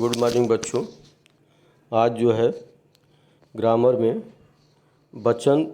Good morning बच्चों। आज जो है ग्रामर में वचन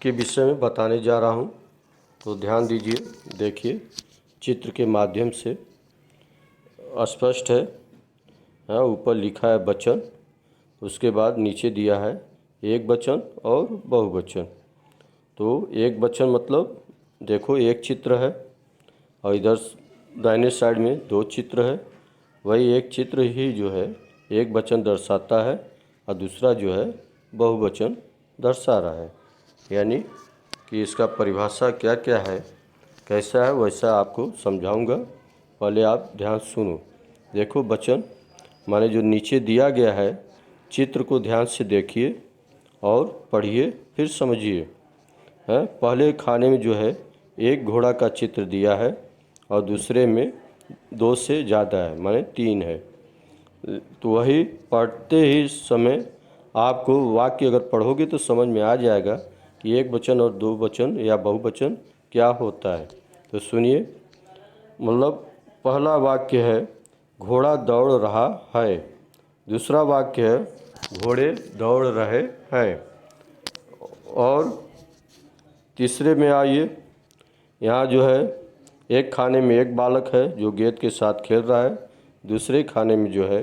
के विषय में बताने जा रहा हूँ, तो ध्यान दीजिए। देखिए, चित्र के माध्यम से स्पष्ट है। ऊपर लिखा है वचन, उसके बाद नीचे दिया है एक वचन और बहुवचन। तो एक वचन मतलब देखो एक चित्र है और इधर दाहिने साइड में दो चित्र है। वही एक चित्र ही जो है एक वचन दर्शाता है और दूसरा जो है बहुवचन दर्शा रहा है। यानी कि इसका परिभाषा क्या क्या है, कैसा है, वैसा आपको समझाऊंगा। पहले आप ध्यान सुनो। देखो, वचन माने जो नीचे दिया गया है, चित्र को ध्यान से देखिए और पढ़िए, फिर समझिए। पहले खाने में जो है एक घोड़ा का चित्र दिया है और दूसरे में दो से ज़्यादा है, माने तीन है। तो वही पढ़ते ही समय आपको वाक्य अगर पढ़ोगे तो समझ में आ जाएगा कि एक वचन और दो वचन या बहुवचन क्या होता है। तो सुनिए, मतलब पहला वाक्य है घोड़ा दौड़ रहा है। दूसरा वाक्य है घोड़े दौड़ रहे हैं। और तीसरे में आइए, यहाँ जो है एक खाने में एक बालक है जो गेंद के साथ खेल रहा है। दूसरे खाने में जो है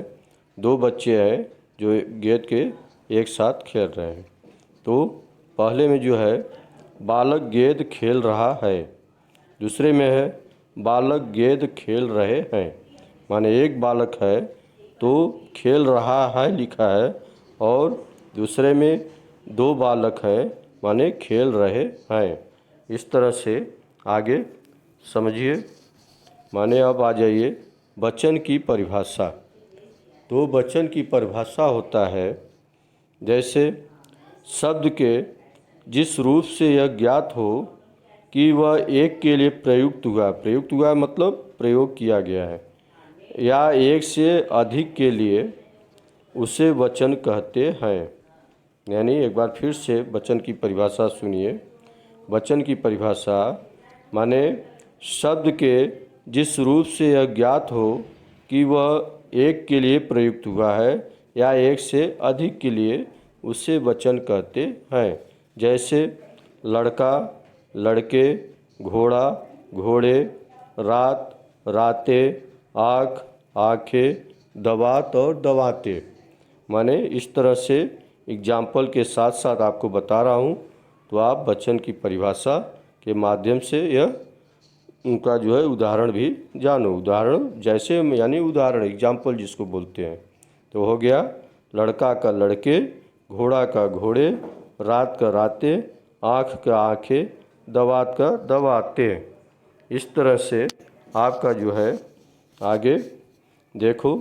दो बच्चे हैं जो गेंद के एक साथ खेल रहे हैं। तो पहले में जो है बालक गेंद खेल रहा है, दूसरे में है बालक गेंद खेल रहे हैं। माने एक बालक है तो खेल रहा है लिखा है, और दूसरे में दो बालक हैं माने खेल रहे हैं। इस तरह से आगे समझिए। माने अब आ जाइए वचन की परिभाषा। तो वचन की परिभाषा होता है, जैसे शब्द के जिस रूप से यह ज्ञात हो कि वह एक के लिए प्रयुक्त हुआ मतलब प्रयोग किया गया है, या एक से अधिक के लिए उसे वचन कहते हैं। यानी एक बार फिर से वचन की परिभाषा सुनिए। वचन की परिभाषा माने शब्द के जिस रूप से यह ज्ञात हो कि वह एक के लिए प्रयुक्त हुआ है या एक से अधिक के लिए उसे वचन कहते हैं। जैसे लड़का, लड़के, घोड़ा, घोड़े, रात, रातें, आँख, आँखें, दवात और दवातें। माने इस तरह से एग्जाम्पल के साथ साथ आपको बता रहा हूँ, तो आप वचन की परिभाषा के माध्यम से यह उनका जो है उदाहरण भी जानो। उदाहरण जैसे यानी उदाहरण एग्जाम्पल जिसको बोलते हैं। तो हो गया लड़का का लड़के, घोड़ा का घोड़े, रात का रातें, आँख का आँखें, दवात का दवातें। इस तरह से आपका जो है आगे देखो,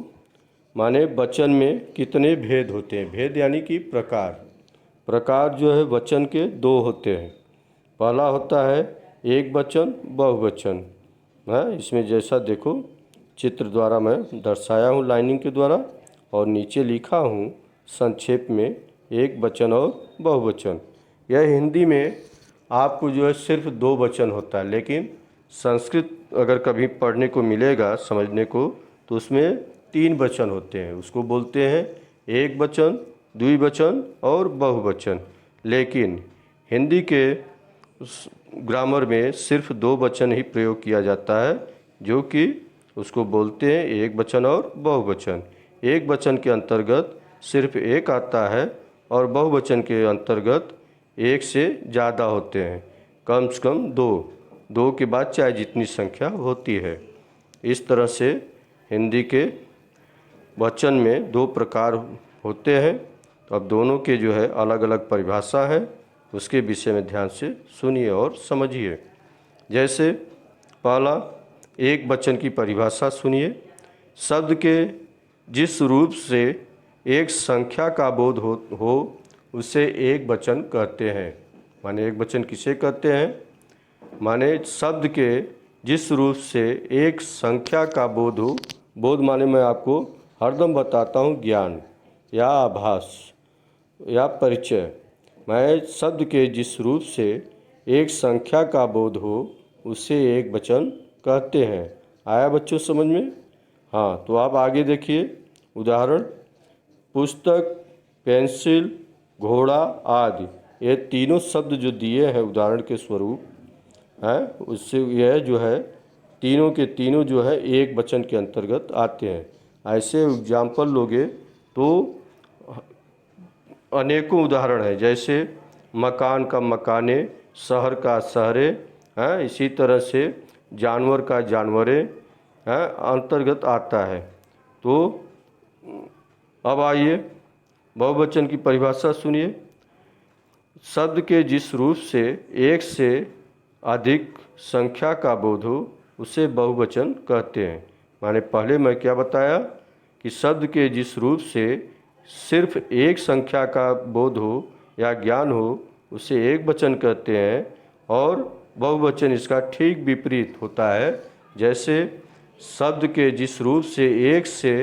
माने वचन में कितने भेद होते हैं। भेद यानी कि प्रकार। प्रकार जो है वचन के दो होते हैं। पहला होता है एक वचन, बहुवचन है। इसमें जैसा देखो चित्र द्वारा मैं दर्शाया हूँ लाइनिंग के द्वारा, और नीचे लिखा हूँ संक्षेप में एक वचन और बहुवचन। यह हिंदी में आपको जो है सिर्फ दो वचन होता है, लेकिन संस्कृत अगर कभी पढ़ने को मिलेगा समझने को, तो उसमें तीन वचन होते हैं। उसको बोलते हैं एक वचन, द्विवचन और बहुवचन। लेकिन हिंदी के ग्रामर में सिर्फ दो वचन ही प्रयोग किया जाता है, जो कि उसको बोलते हैं एक वचन और बहुवचन। एक वचन के अंतर्गत सिर्फ एक आता है और बहुवचन के अंतर्गत एक से ज़्यादा होते हैं, कम से कम दो। दो के बाद चाहे जितनी संख्या होती है। इस तरह से हिंदी के वचन में दो प्रकार होते हैं। तो अब दोनों के जो है अलग अलग परिभाषा है, उसके विषय में ध्यान से सुनिए और समझिए। जैसे पहला एक वचन की परिभाषा सुनिए। शब्द के जिस रूप से एक संख्या का बोध हो उसे एक वचन कहते हैं। माने एक वचन किसे कहते हैं? माने शब्द के जिस रूप से एक संख्या का बोध हो। बोध माने मैं आपको हरदम बताता हूँ ज्ञान या आभास या परिचय। मैं शब्द के जिस रूप से एक संख्या का बोध हो उसे एक वचन कहते हैं। आया बच्चों समझ में? हाँ, तो आप आगे देखिए। उदाहरण पुस्तक, पेंसिल, घोड़ा आदि, ये तीनों शब्द जो दिए हैं उदाहरण के स्वरूप हैं, उससे यह जो है तीनों के तीनों जो है एक वचन के अंतर्गत आते हैं। ऐसे एग्जाम्पल लोगे तो अनेकों उदाहरण हैं, जैसे मकान का मकाने, शहर का शहरे हैं, इसी तरह से जानवर का जानवरे हैं अंतर्गत आता है। तो अब आइए बहुवचन की परिभाषा सुनिए। शब्द के जिस रूप से एक से अधिक संख्या का बोध हो उसे बहुवचन कहते हैं। माने पहले मैं क्या बताया कि शब्द के जिस रूप से सिर्फ एक संख्या का बोध हो या ज्ञान हो उसे एक वचन कहते हैं, और बहुवचन इसका ठीक विपरीत होता है। जैसे शब्द के जिस रूप से एक से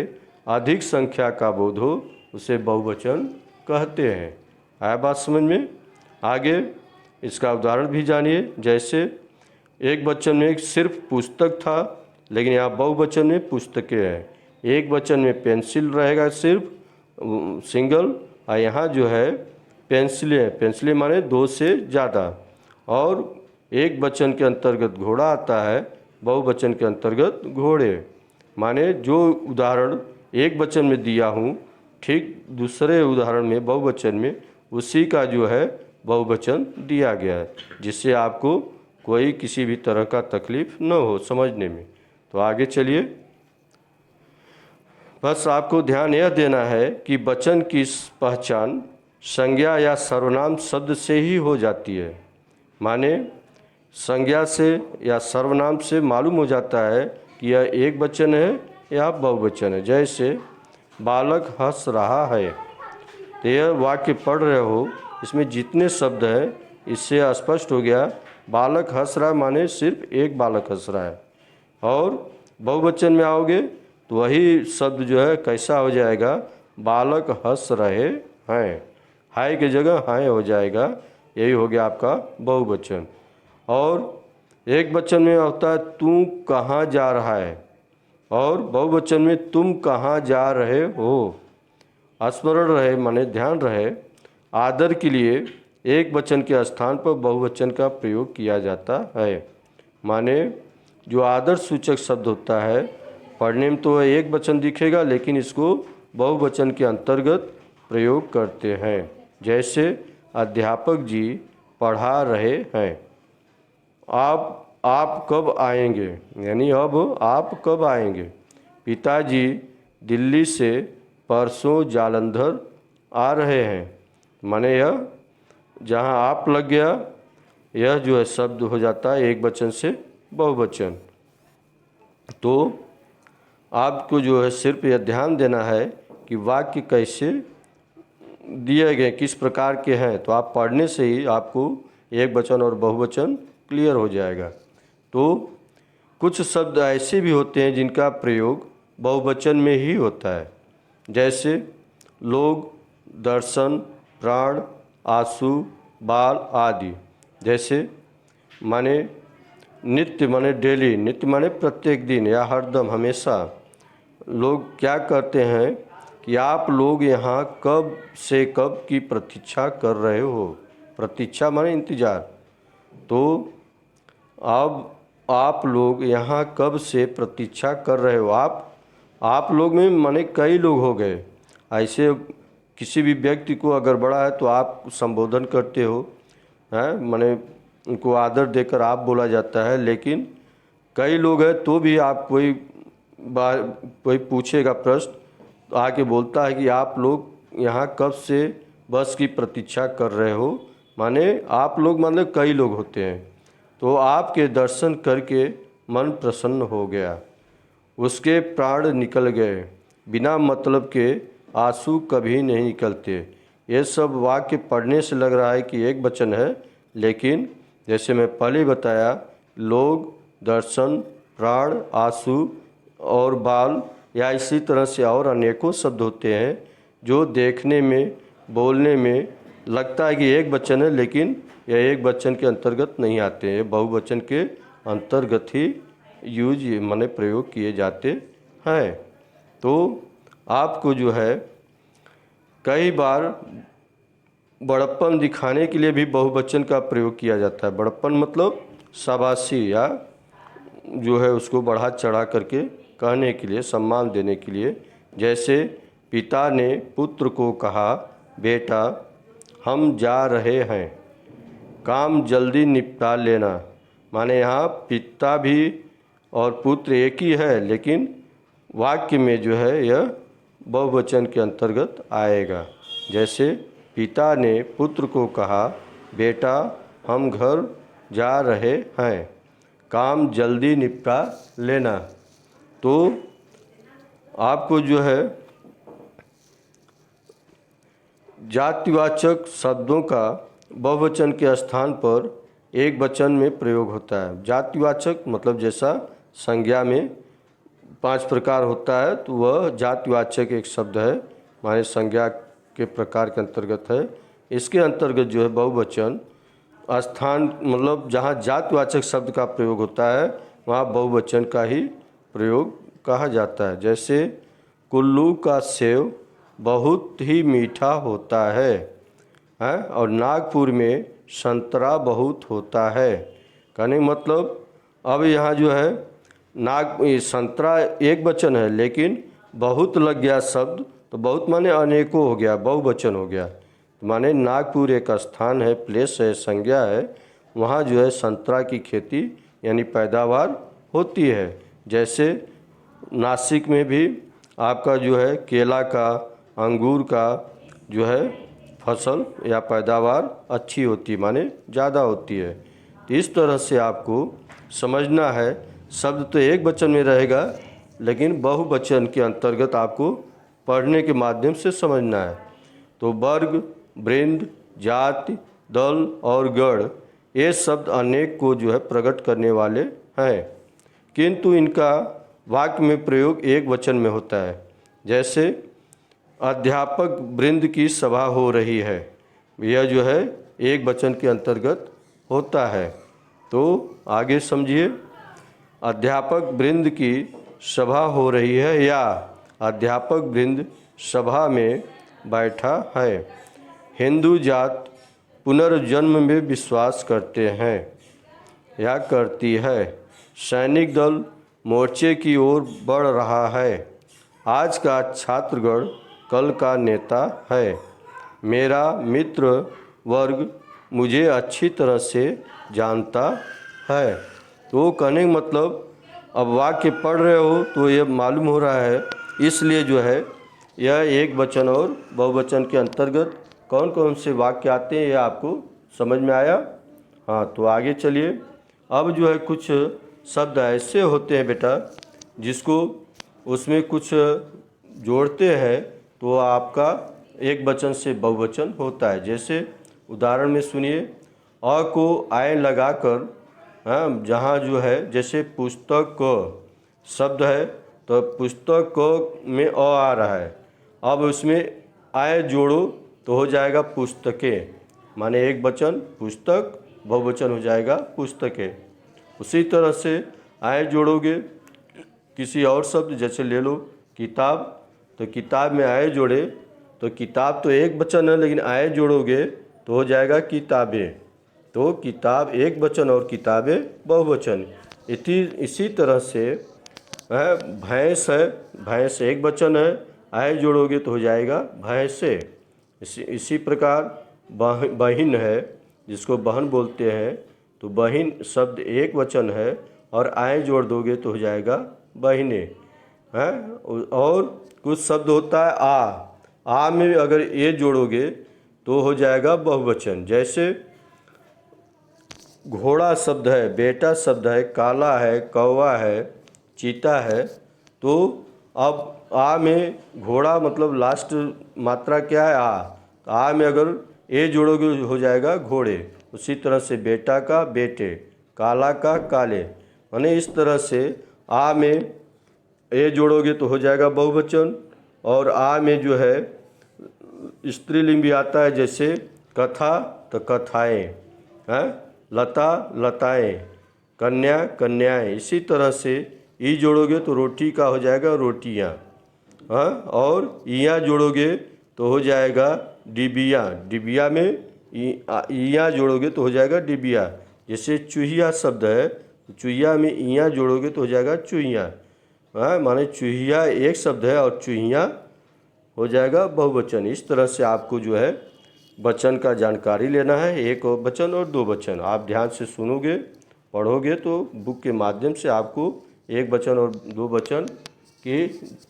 अधिक संख्या का बोध हो उसे बहुवचन कहते हैं। आया बात समझ में? आगे इसका उदाहरण भी जानिए। जैसे एक वचन में सिर्फ पुस्तक था, लेकिन यहाँ बहुवचन में पुस्तकें हैं। एक वचन में पेंसिल रहेगा सिर्फ सिंगल, और यहाँ जो है पेंसिलें, पेंसिलें माने दो से ज़्यादा। और एक वचन के अंतर्गत घोड़ा आता है, बहुवचन के अंतर्गत घोड़े। माने जो उदाहरण एक वचन में दिया हूँ ठीक दूसरे उदाहरण में बहुवचन में उसी का जो है बहुवचन दिया गया है, जिससे आपको कोई किसी भी तरह का तकलीफ न हो समझने में। तो आगे चलिए। बस आपको ध्यान यह देना है कि वचन की पहचान संज्ञा या सर्वनाम शब्द से ही हो जाती है। माने संज्ञा से या सर्वनाम से मालूम हो जाता है कि यह एक वचन है या बहुवचन है। जैसे बालक हंस रहा है, तो यह वाक्य पढ़ रहे हो, इसमें जितने शब्द हैं इससे स्पष्ट हो गया बालक हंस रहा है माने सिर्फ एक बालक हंस रहा है। और बहुवचन में आओगे तो वही शब्द जो है कैसा हो जाएगा, बालक हंस रहे हैं, हाय की जगह हाय हो जाएगा। यही हो गया आपका बहुवचन। और एक वचन में होता है तू कहाँ जा रहा है, और बहुवचन में तुम कहाँ जा रहे हो। स्मरण रहे माने ध्यान रहे, आदर के लिए एक वचन के स्थान पर बहुवचन का प्रयोग किया जाता है। माने जो आदर सूचक शब्द होता है पढ़ने में तो एक वचन दिखेगा, लेकिन इसको बहुवचन के अंतर्गत प्रयोग करते हैं। जैसे अध्यापक जी पढ़ा रहे हैं, आप कब आएंगे, यानी अब आप कब आएंगे। पिताजी दिल्ली से परसों जालंधर आ रहे हैं, माने यह जहाँ आप लग गया यह जो है शब्द हो जाता है एक वचन से बहुवचन। तो आपको जो है सिर्फ यह ध्यान देना है कि वाक्य कैसे दिए गए, किस प्रकार के हैं, तो आप पढ़ने से ही आपको एक वचन और बहुवचन क्लियर हो जाएगा। तो कुछ शब्द ऐसे भी होते हैं जिनका प्रयोग बहुवचन में ही होता है। जैसे लोग, दर्शन, प्राण, आंसू, बाल आदि। जैसे माने नित्य माने डेली, नित्य माने प्रत्येक दिन या हरदम हमेशा। लोग क्या कहते हैं कि आप लोग यहाँ कब से कब की प्रतीक्षा कर रहे हो। प्रतीक्षा माने इंतज़ार। तो अब आप लोग यहाँ कब से प्रतीक्षा कर रहे हो। आप लोग में माने कई लोग हो गए। ऐसे किसी भी व्यक्ति को अगर बड़ा है तो आप संबोधन करते हो, हैं माने उनको आदर देकर आप बोला जाता है। लेकिन कई लोग हैं तो भी आप कोई पूछेगा प्रश्न तो आके बोलता है कि आप लोग यहाँ कब से बस की प्रतीक्षा कर रहे हो। माने आप लोग मतलब कई लोग होते हैं। तो आपके दर्शन करके मन प्रसन्न हो गया, उसके प्राण निकल गए, बिना मतलब के आंसू कभी नहीं निकलते। ये सब वाक्य पढ़ने से लग रहा है कि एक वचन है, लेकिन जैसे मैं पहले बताया लोग, दर्शन, प्राण, आंसू और बाल या इसी तरह से और अनेकों शब्द होते हैं जो देखने में बोलने में लगता है कि एक वचन है, लेकिन यह एक वचन के अंतर्गत नहीं आते हैं। ये बहुवचन के अंतर्गत ही यूज माने प्रयोग किए जाते हैं। तो आपको जो है कई बार बड़प्पन दिखाने के लिए भी बहुवचन का प्रयोग किया जाता है। बड़प्पन मतलब शाबाशी या जो है उसको बढ़ा चढ़ा करके कहने के लिए, सम्मान देने के लिए। जैसे पिता ने पुत्र को कहा, बेटा हम जा रहे हैं, काम जल्दी निपटा लेना। माने यहाँ पिता भी और पुत्र एक ही है, लेकिन वाक्य में जो है यह बहुवचन के अंतर्गत आएगा। जैसे पिता ने पुत्र को कहा, बेटा हम घर जा रहे हैं, काम जल्दी निपटा लेना। तो आपको जो है जातिवाचक शब्दों का बहुवचन के स्थान पर एक वचन में प्रयोग होता है। जातिवाचक मतलब जैसा संज्ञा में 5 प्रकार होता है, तो वह जातिवाचक एक शब्द है, माने संज्ञा के प्रकार के अंतर्गत है। इसके अंतर्गत जो है बहुवचन स्थान मतलब जहाँ जातिवाचक शब्द का प्रयोग होता है वहाँ बहुवचन का ही प्रयोग कहा जाता है। जैसे कुल्लू का सेव बहुत ही मीठा होता है, और नागपुर में संतरा बहुत होता है। कहने का मतलब अब यहाँ जो है संतरा एक वचन है, लेकिन बहुत लग गया शब्द, तो बहुत माने अनेकों हो गया, बहुवचन हो गया। माने नागपुर एक स्थान है, प्लेस है, संज्ञा है, वहाँ जो है संतरा की खेती यानी पैदावार होती है। जैसे नासिक में भी आपका जो है केला का, अंगूर का जो है फसल या पैदावार अच्छी होती है, माने ज़्यादा होती है। तो इस तरह से आपको समझना है, शब्द तो एक वचन में रहेगा, लेकिन बहुवचन के अंतर्गत आपको पढ़ने के माध्यम से समझना है। तो वर्ग, वृंद, जाति, दल और गण ये शब्द अनेक को जो है प्रकट करने वाले हैं, किंतु इनका वाक्य में प्रयोग एक वचन में होता है। जैसे अध्यापक वृंद की सभा हो रही है, यह जो है एक वचन के अंतर्गत होता है। तो आगे समझिए, अध्यापक वृंद की सभा हो रही है या अध्यापक वृंद सभा में बैठा है। हिंदू जात पुनर्जन्म में विश्वास करते हैं या करती है। सैनिक दल मोर्चे की ओर बढ़ रहा है। आज का छात्रगण कल का नेता है। मेरा मित्र वर्ग मुझे अच्छी तरह से जानता है। तो कहने का मतलब अब वाक्य पढ़ रहे हो तो ये मालूम हो रहा है, इसलिए जो है यह एक वचन और बहुवचन के अंतर्गत कौन कौन से वाक्य आते हैं ये आपको समझ में आया। हाँ, तो आगे चलिए। अब जो है कुछ शब्द ऐसे होते हैं बेटा जिसको उसमें कुछ जोड़ते हैं तो आपका एक वचन से बहुवचन होता है। जैसे उदाहरण में सुनिए, अ को आय लगाकर, हाँ, जहाँ जो है जैसे पुस्तक क शब्द है तो पुस्तक क में अ आ रहा है, अब उसमें आय जोड़ो तो हो जाएगा पुस्तकें, माने एक वचन पुस्तक, बहुवचन हो जाएगा पुस्तकें। उसी तरह से आय जोड़ोगे किसी और शब्द, जैसे ले लो किताब, तो किताब में आय जोड़े तो किताब तो एक वचन है, लेकिन आय जोड़ोगे तो हो जाएगा किताबें। तो किताब एक वचन और किताबें बहुवचन। इसी तरह से भैंस है, भैंस एक वचन है, आय जोड़ोगे तो हो जाएगा भैंसे। इसी प्रकार बहिन है, जिसको बहन बोलते हैं, तो बहिन शब्द एक वचन है और आय जोड़ दोगे तो हो जाएगा बहिने हैं। और कुछ शब्द होता है आ में अगर ए जोड़ोगे तो हो जाएगा बहुवचन। जैसे घोड़ा शब्द है, बेटा शब्द है, काला है, कौवा है, चीता है। तो अब आ में घोड़ा मतलब लास्ट मात्रा क्या है आ में अगर ए जोड़ोगे हो जाएगा घोड़े। उसी तरह से बेटा का बेटे, काला का काले, माने इस तरह से आ में ए जोड़ोगे तो हो जाएगा बहुवचन। और आ में जो है स्त्रीलिंग भी आता है, जैसे कथा तो कथाएँ हैं, लता लताएँ, कन्या कन्याएँ। इसी तरह से ई जोड़ोगे तो रोटी का हो जाएगा रोटियाँ। हाँ, और इया जोड़ोगे तो हो जाएगा डिबिया। डिबिया में इया जोड़ोगे तो हो जाएगा डिबिया। जैसे चूहिया शब्द है, चूहिया में इया जोड़ोगे तो हो जाएगा चूहिया। हाँ, माने चूहिया एक शब्द है और चूहिया हो जाएगा बहुवचन। इस तरह से आपको जो है वचन का जानकारी लेना है, एक वचन और दो वचन। आप ध्यान से सुनोगे, पढ़ोगे तो बुक के माध्यम से आपको एक वचन और दो वचन की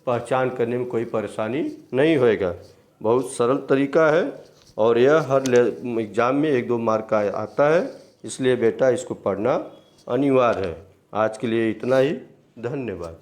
पहचान करने में कोई परेशानी नहीं होएगा। बहुत सरल तरीका है और यह हर एग्ज़ाम में 1-2 मार्क का आता है, इसलिए बेटा इसको पढ़ना अनिवार्य है। आज के लिए इतना ही, धन्यवाद।